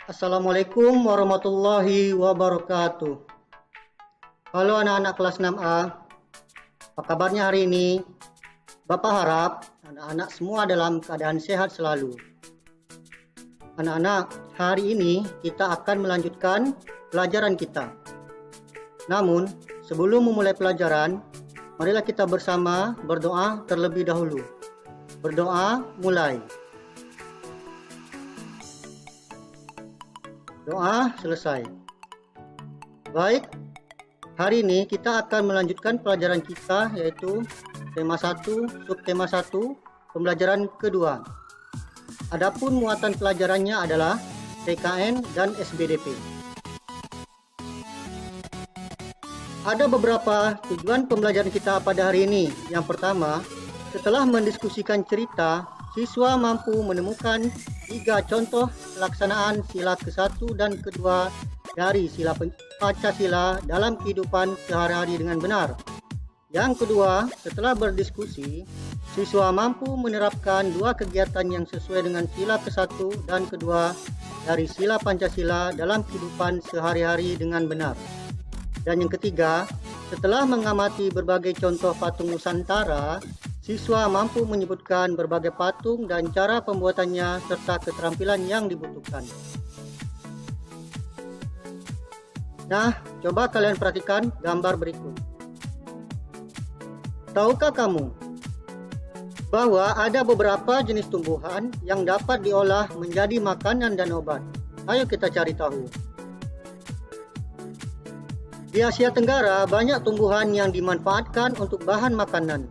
Assalamualaikum warahmatullahi wabarakatuh. Halo anak-anak kelas 6A, apa kabarnya hari ini? Bapak harap anak-anak semua dalam keadaan sehat selalu. Anak-anak, hari ini kita akan melanjutkan pelajaran kita. Namun, sebelum memulai pelajaran, marilah kita bersama berdoa terlebih dahulu. Berdoa mulai. Doa selesai. Baik, hari ini kita akan melanjutkan pelajaran kita, yaitu tema 1, subtema 1, pembelajaran kedua. Adapun muatan pelajarannya adalah PKN dan SBDP. Ada beberapa tujuan pembelajaran kita pada hari ini. Yang pertama, setelah mendiskusikan cerita, siswa mampu menemukan 3 contoh pelaksanaan sila ke-1 dan ke-2 dari sila Pancasila dalam kehidupan sehari-hari dengan benar. Yang kedua, setelah berdiskusi, siswa mampu menerapkan 2 kegiatan yang sesuai dengan sila ke-1 dan ke-2 dari sila Pancasila dalam kehidupan sehari-hari dengan benar. Dan yang ketiga, setelah mengamati berbagai contoh patung Nusantara, siswa mampu menyebutkan berbagai patung dan cara pembuatannya serta keterampilan yang dibutuhkan. Nah, coba kalian perhatikan gambar berikut. Tahukah kamu bahwa ada beberapa jenis tumbuhan yang dapat diolah menjadi makanan dan obat? Ayo kita cari tahu. Di Asia Tenggara banyak tumbuhan yang dimanfaatkan untuk bahan makanan.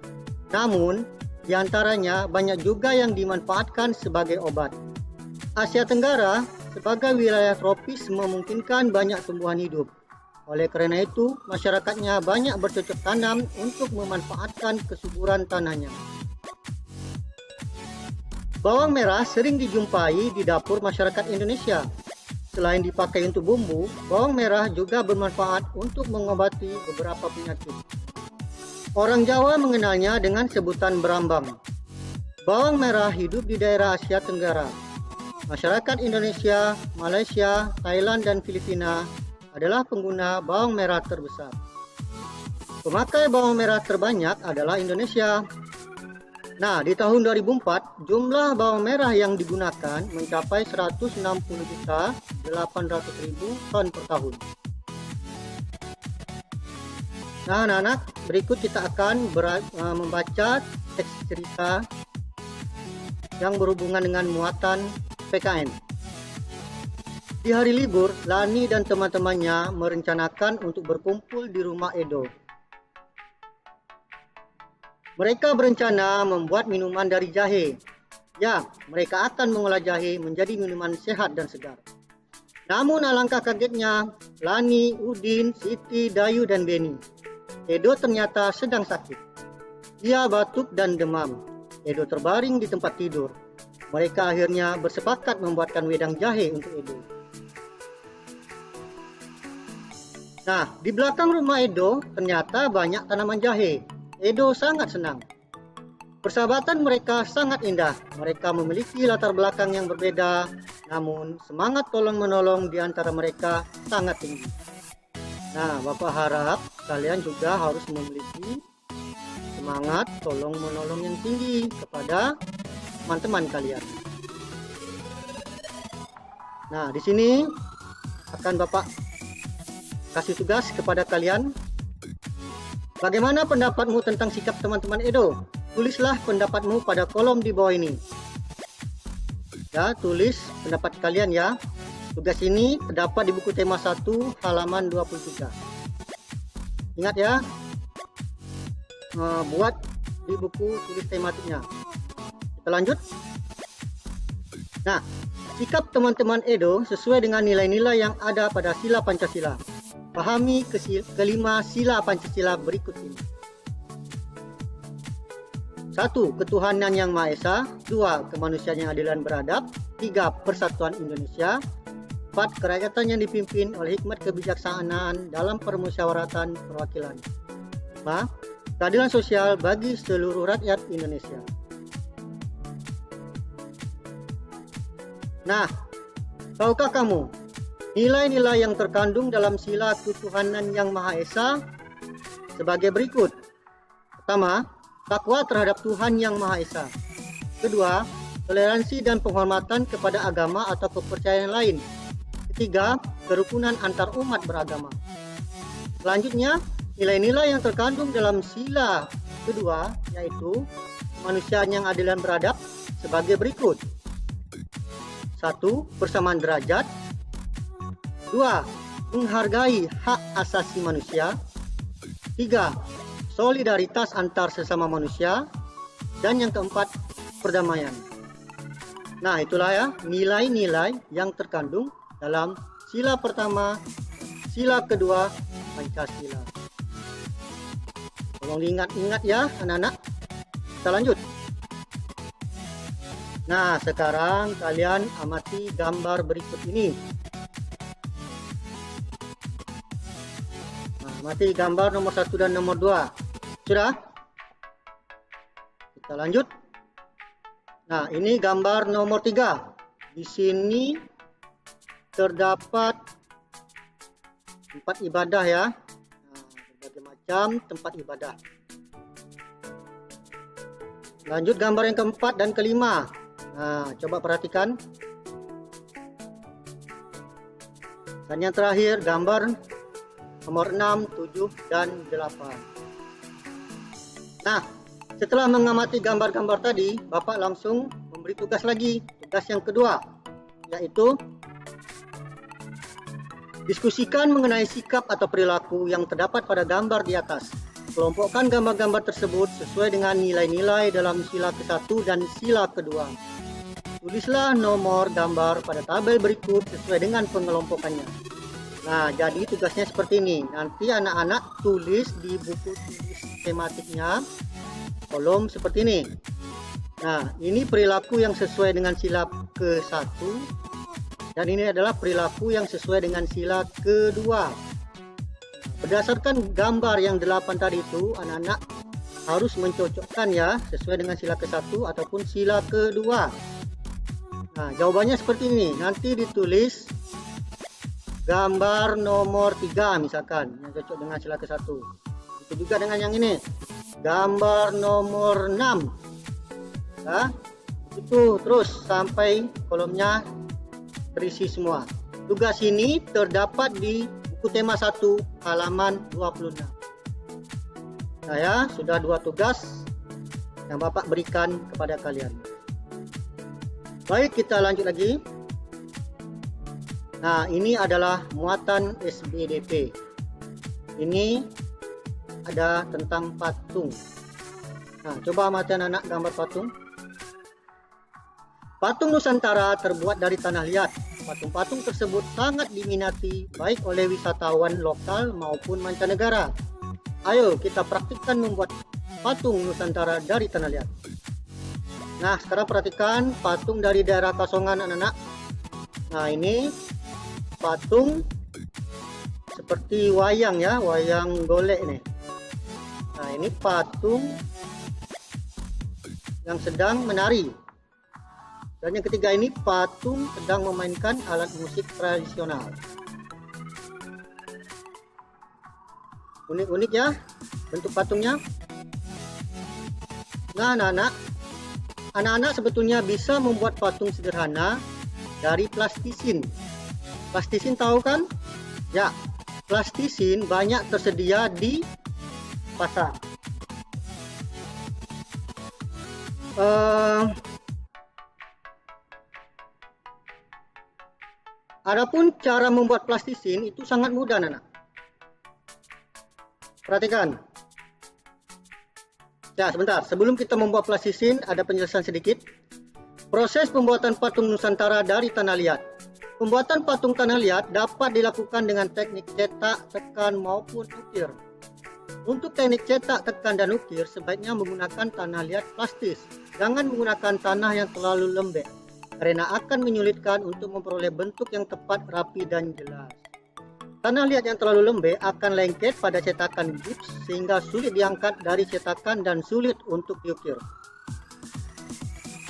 Namun, di antaranya banyak juga yang dimanfaatkan sebagai obat. Asia Tenggara sebagai wilayah tropis memungkinkan banyak tumbuhan hidup. Oleh karena itu, masyarakatnya banyak bercocok tanam untuk memanfaatkan kesuburan tanahnya. Bawang merah sering dijumpai di dapur masyarakat Indonesia. Selain dipakai untuk bumbu, bawang merah juga bermanfaat untuk mengobati beberapa penyakit. Orang Jawa mengenalnya dengan sebutan berambang. Bawang merah hidup di daerah Asia Tenggara. Masyarakat Indonesia, Malaysia, Thailand, dan Filipina adalah pengguna bawang merah terbesar. Pemakai bawang merah terbanyak adalah Indonesia. Nah, di tahun 2004, jumlah bawang merah yang digunakan mencapai 160.800.000 ton per tahun. Nah, anak-anak, berikut kita akan membaca teks cerita yang berhubungan dengan muatan PKN. Di hari libur, Lani dan teman-temannya merencanakan untuk berkumpul di rumah Edo. Mereka berencana membuat minuman dari jahe. Ya, mereka akan mengolah jahe menjadi minuman sehat dan segar. Namun alangkah kagetnya, Lani, Udin, Siti, Dayu, dan Beni. Edo ternyata sedang sakit. Ia batuk dan demam. Edo terbaring di tempat tidur. Mereka akhirnya bersepakat membuatkan wedang jahe untuk Edo. Nah, di belakang rumah Edo ternyata banyak tanaman jahe. Edo sangat senang. Persahabatan mereka sangat indah. Mereka memiliki latar belakang yang berbeda, namun semangat tolong-menolong di antara mereka sangat tinggi. Nah, Bapak harap kalian juga harus memiliki semangat tolong-menolong yang tinggi kepada teman-teman kalian. Nah, di sini akan Bapak kasih tugas kepada kalian. Bagaimana pendapatmu tentang sikap teman-teman Edo? Tulislah pendapatmu pada kolom di bawah ini. Ya, tulis pendapat kalian ya. Tugas ini terdapat di buku tema 1 halaman 23. Ingat ya, buat di buku tulis tematiknya. Kita lanjut. Nah, sikap teman-teman Edo sesuai dengan nilai-nilai yang ada pada sila Pancasila. Pahami kelima sila Pancasila berikut ini. 1. Ketuhanan yang Maha Esa. 2. Kemanusiaan yang adil dan beradab. 3. Persatuan Indonesia. 4. Kerakyatan yang dipimpin oleh hikmat kebijaksanaan dalam permusyawaratan perwakilan. 5. Keadilan sosial bagi seluruh rakyat Indonesia. Nah, Tahukah kamu nilai-nilai yang terkandung dalam sila ketuhanan Yang Maha Esa sebagai berikut? Pertama, takwa terhadap Tuhan Yang Maha Esa. Kedua, toleransi dan penghormatan kepada agama atau kepercayaan lain. Ketiga, kerukunan antar umat beragama. Selanjutnya, nilai-nilai yang terkandung dalam sila kedua yaitu kemanusiaan yang adil dan beradab sebagai berikut. 1. Persamaan derajat. 2. Menghargai hak asasi manusia. 3. Solidaritas antar sesama manusia. Dan yang keempat, perdamaian. Nah, itulah ya nilai-nilai yang terkandung dalam sila pertama, sila kedua Pancasila. Tolong diingat-ingat ya anak-anak. Kita lanjut. Nah, sekarang kalian amati gambar berikut ini. Nah, amati gambar nomor 1 dan nomor 2. Sudah? Kita lanjut. Nah, ini gambar nomor 3. Di sini terdapat tempat ibadah ya. Nah, berbagai macam tempat ibadah. Lanjut gambar yang keempat dan kelima. Nah, coba perhatikan. Dan yang terakhir gambar nomor 6, 7, dan 8. Nah, setelah mengamati gambar-gambar tadi, Bapak langsung memberi tugas lagi. Tugas yang kedua, yaitu diskusikan mengenai sikap atau perilaku yang terdapat pada gambar di atas. Kelompokkan gambar-gambar tersebut sesuai dengan nilai-nilai dalam sila ke-1 dan sila kedua. Tulislah nomor gambar pada tabel berikut sesuai dengan pengelompokannya. Nah, jadi tugasnya seperti ini. Nanti anak-anak tulis di buku tulis tematiknya kolom seperti ini. Nah, ini perilaku yang sesuai dengan sila ke-1 dan ini adalah perilaku yang sesuai dengan sila kedua. Berdasarkan gambar yang 8 tadi itu, anak-anak harus mencocokkan ya sesuai dengan sila ke-1 ataupun sila kedua. Nah, jawabannya seperti ini. Nanti ditulis gambar nomor 3 misalkan yang cocok dengan sila ke-1. Itu juga dengan yang ini. Gambar nomor 6. Nah, itu terus sampai kolomnya terisi semua. Tugas ini terdapat di buku tema 1 halaman 26. Saya sudah 2 tugas yang Bapak berikan kepada kalian. Baik, kita lanjut lagi. Nah, ini adalah muatan SBDP. Ini ada tentang patung. Nah, coba amati anak-anak gambar patung. Patung Nusantara terbuat dari tanah liat. Patung-patung tersebut sangat diminati baik oleh wisatawan lokal maupun mancanegara. Ayo kita praktikkan membuat patung Nusantara dari tanah liat. Nah, sekarang perhatikan patung dari daerah Kasongan anak-anak. Nah, ini patung seperti wayang ya, wayang golek nih. Nah, ini patung yang sedang menari. Dan yang ketiga ini patung sedang memainkan alat musik tradisional. Unik-unik ya bentuk patungnya. Nah, anak-anak sebetulnya bisa membuat patung sederhana dari plastisin. Plastisin tahu kan? Ya, plastisin banyak tersedia di pasar. Adapun cara membuat plastisin itu sangat mudah, anak. Perhatikan. Ya, sebentar. Sebelum kita membuat plastisin, ada penjelasan sedikit. Proses pembuatan patung Nusantara dari tanah liat. Pembuatan patung tanah liat dapat dilakukan dengan teknik cetak, tekan, maupun ukir. Untuk teknik cetak, tekan, dan ukir, sebaiknya menggunakan tanah liat plastis. Jangan menggunakan tanah yang terlalu lembek, karena akan menyulitkan untuk memperoleh bentuk yang tepat, rapi, dan jelas. Tanah liat yang terlalu lembek akan lengket pada cetakan gips sehingga sulit diangkat dari cetakan dan sulit untuk diukir.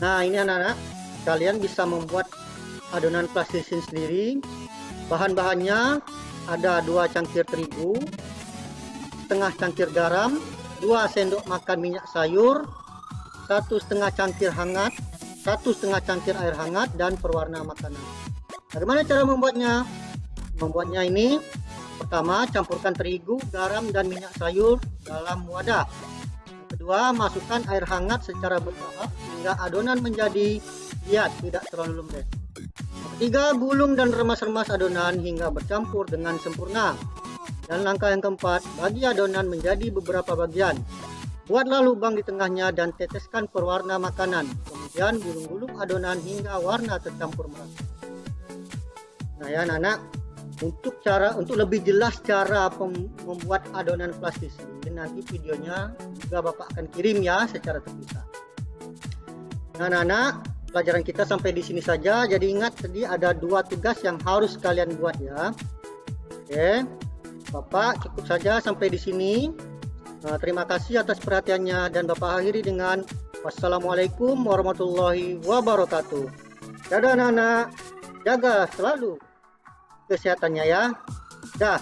Nah, ini anak-anak, kalian bisa membuat adonan plastisin sendiri. Bahan-bahannya ada 2 cangkir terigu, setengah cangkir garam, 2 sendok makan minyak sayur, 1,5 cangkir hangat, 1,5 cangkir air hangat, dan perwarna makanan. Bagaimana cara membuatnya? Membuatnya ini, pertama campurkan terigu, garam, dan minyak sayur dalam wadah. Yang kedua, masukkan air hangat secara bertahap hingga adonan menjadi liat, tidak terlalu lembek. Ketiga, gulung dan remas-remas adonan hingga bercampur dengan sempurna. Dan langkah yang keempat, bagi adonan menjadi beberapa bagian. Buatlah lubang di tengahnya dan teteskan perwarna makanan. Kemudian gulung-gulung adonan hingga warna tercampur merata. Nah ya anak-anak, untuk lebih jelas cara membuat adonan plastisin, nanti videonya juga Bapak akan kirim ya secara terpisah. Nah anak-anak, pelajaran kita sampai di sini saja. Jadi ingat tadi ada 2 tugas yang harus kalian buat ya. Oke, Bapak cukup saja sampai di sini. Terima kasih atas perhatiannya dan Bapak akhiri dengan wassalamualaikum warahmatullahi wabarakatuh. Dadah anak-anak, jaga selalu kesehatannya ya. Dah.